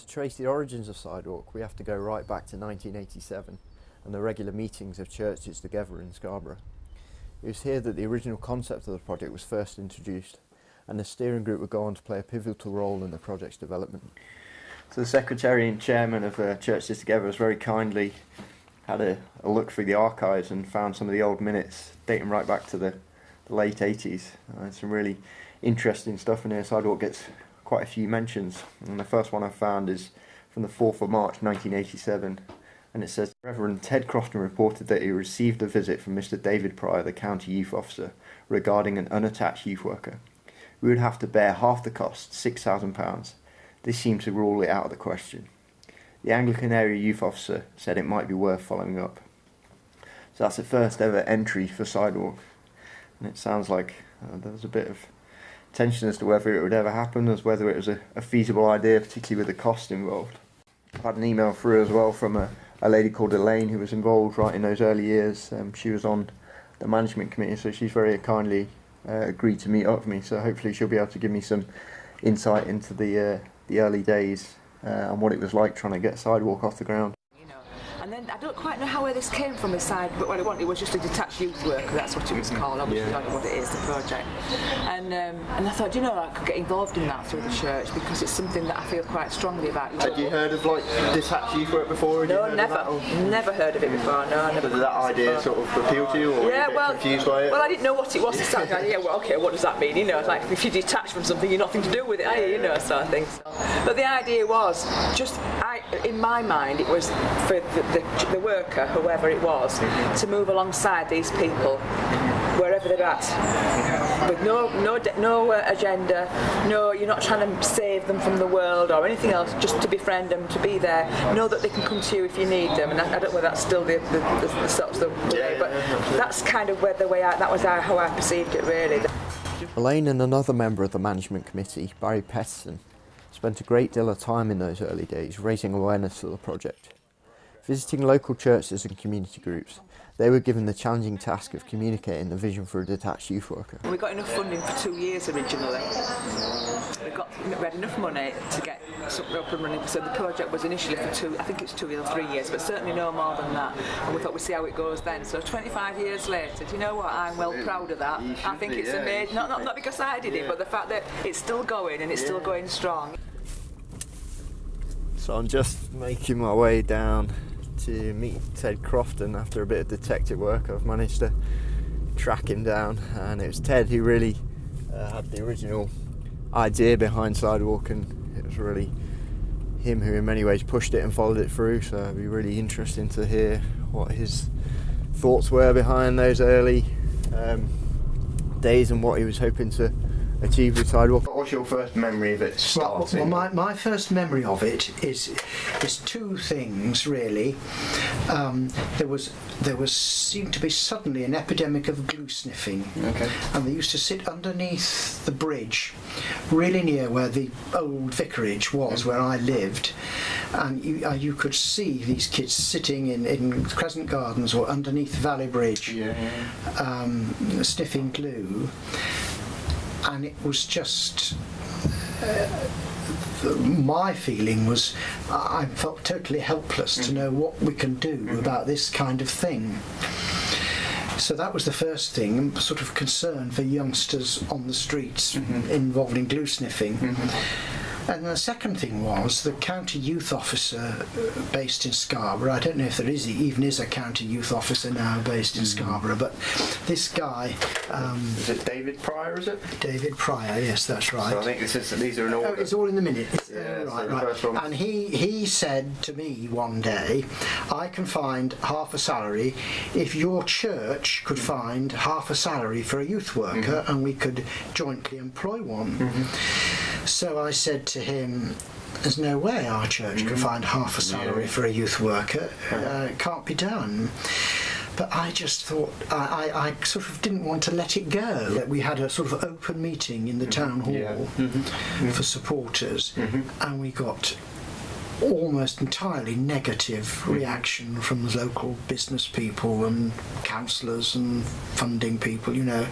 To trace the origins of Sidewalk, we have to go right back to 1987 and the regular meetings of churches together in Scarborough. It was here that the original concept of the project was first introduced, and the steering group would go on to play a pivotal role in the project's development. So the secretary and chairman of Churches Together has very kindly had a look through the archives and found some of the old minutes dating right back to the late 80s. Some really interesting stuff in here. Sidewalk gets quite a few mentions, and the first one I found is from the 4th of March 1987, and it says, Reverend Ted Crofton reported that he received a visit from Mr. David Pryor, the county youth officer, regarding an unattached youth worker. We would have to bear half the cost, £6,000. This seemed to rule it out of the question. The Anglican area youth officer said it might be worth following up. So that's the first ever entry for Sidewalk, and it sounds like there was a bit of tension as to whether it would ever happen, as whether it was a feasible idea, particularly with the cost involved. I've had an email through as well from a lady called Elaine who was involved right in those early years. She was on the management committee, so she's very kindly agreed to meet up with me, so hopefully she'll be able to give me some insight into the early days and what it was like trying to get Sidewalk off the ground. And then I don't quite know how where this came from aside, but what it was just a detached youth worker, that's what it was called, obviously not what it is, the project. And I thought, I could get involved in that through the church because it's something that I feel quite strongly about. Had you heard of like detached youth work before? No, never heard of it before, no. Never. Did that idea sort of appeal to you, or were you a bit confused by it? Well, I didn't know what it was exactly. Okay, what does that mean? Like if you're detached from something, you're nothing to do with it, sort of thing. But the idea was, in my mind, it was for the worker, whoever it was, to move alongside these people wherever they're at, with no agenda, you're not trying to save them from the world or anything else, just to befriend them, to be there, know that they can come to you if you need them. And I don't know whether that's still the way, but that's kind of that was how I perceived it, really. Elaine and another member of the management committee, Barry Petterson, spent a great deal of time in those early days raising awareness of the project. Visiting local churches and community groups, they were given the challenging task of communicating the vision for a detached youth worker. We got enough funding for 2 years originally. We had enough money to get something up and running, so the project was initially for 2 or 3 years, but certainly no more than that. And we thought we'd see how it goes then. So 25 years later, do you know what? I'm well proud of that. I think it's amazing. Not because I did it, but the fact that it's still going and it's still going strong. So I'm just making my way down to meet Ted Crofton after a bit of detective work. I've managed to track him down, and it was Ted who really had the original idea behind Sidewalk, and it was really him who in many ways pushed it and followed it through, so it'd be really interesting to hear what his thoughts were behind those early days and what he was hoping to achieve with Sidewalk. What was your first memory of it starting? Well, my first memory of it is two things really. There seemed to be suddenly an epidemic of glue sniffing, and they used to sit underneath the bridge, really near where the old vicarage was, where I lived, and you could see these kids sitting in Crescent Gardens or underneath Valley Bridge, sniffing glue. And it was just, my feeling was, I felt totally helpless to know what we can do about this kind of thing. So that was the first thing, sort of concern for youngsters on the streets involving glue sniffing. And the second thing was the county youth officer based in Scarborough. I don't know if there even is a county youth officer now based in Scarborough, but this guy... is it David Pryor, is it? David Pryor, yes, that's right. So I think these are in order. Oh, it's all in the minute. Right. And he said to me one day, I can find half a salary if your church could find half a salary for a youth worker and we could jointly employ one. So I said to him, there's no way our church could find half a salary for a youth worker. It can't be done. But I just thought, I sort of didn't want to let it go. We had a sort of open meeting in the town hall for supporters, and we got almost entirely negative reaction from the local business people and councillors and funding people. You know,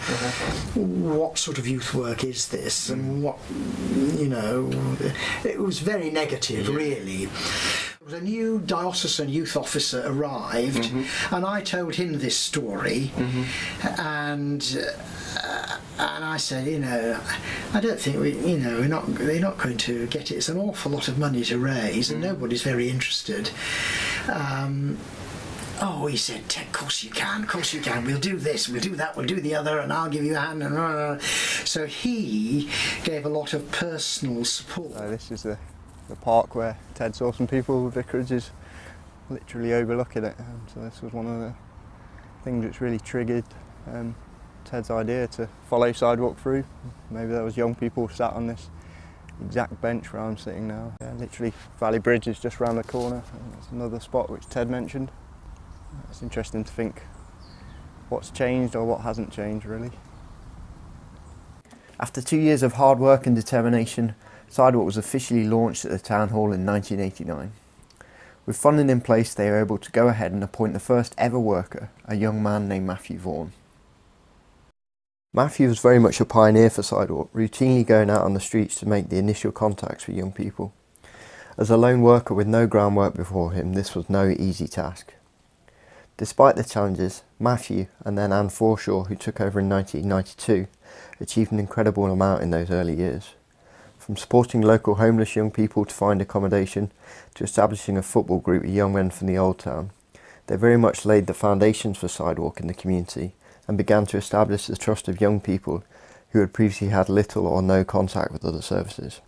what sort of youth work is this, and what, you know, it was very negative, really. A new diocesan youth officer arrived, and I told him this story, and I said, you know, I don't think they're not going to get it. It's an awful lot of money to raise, and nobody's very interested. Oh, he said, of course you can, we'll do this, we'll do that, we'll do the other, and I'll give you a hand, and so he gave a lot of personal support. This is the park where Ted saw some people. Vicarage is literally overlooking it, so this was one of the things that's really triggered Ted's idea to follow Sidewalk through. Maybe there was young people sat on this exact bench where I'm sitting now. Yeah, literally Valley Bridge is just round the corner, and that's another spot which Ted mentioned. It's interesting to think what's changed or what hasn't changed, really. After 2 years of hard work and determination, Sidewalk was officially launched at the Town Hall in 1989. With funding in place, they were able to go ahead and appoint the first ever worker, a young man named Matthew Vaughan. Matthew was very much a pioneer for Sidewalk, routinely going out on the streets to make the initial contacts with young people. As a lone worker with no groundwork before him, this was no easy task. Despite the challenges, Matthew, and then Anne Forshaw, who took over in 1992, achieved an incredible amount in those early years. From supporting local homeless young people to find accommodation, to establishing a football group of young men from the Old Town, they very much laid the foundations for Sidewalk in the community and began to establish the trust of young people who had previously had little or no contact with other services.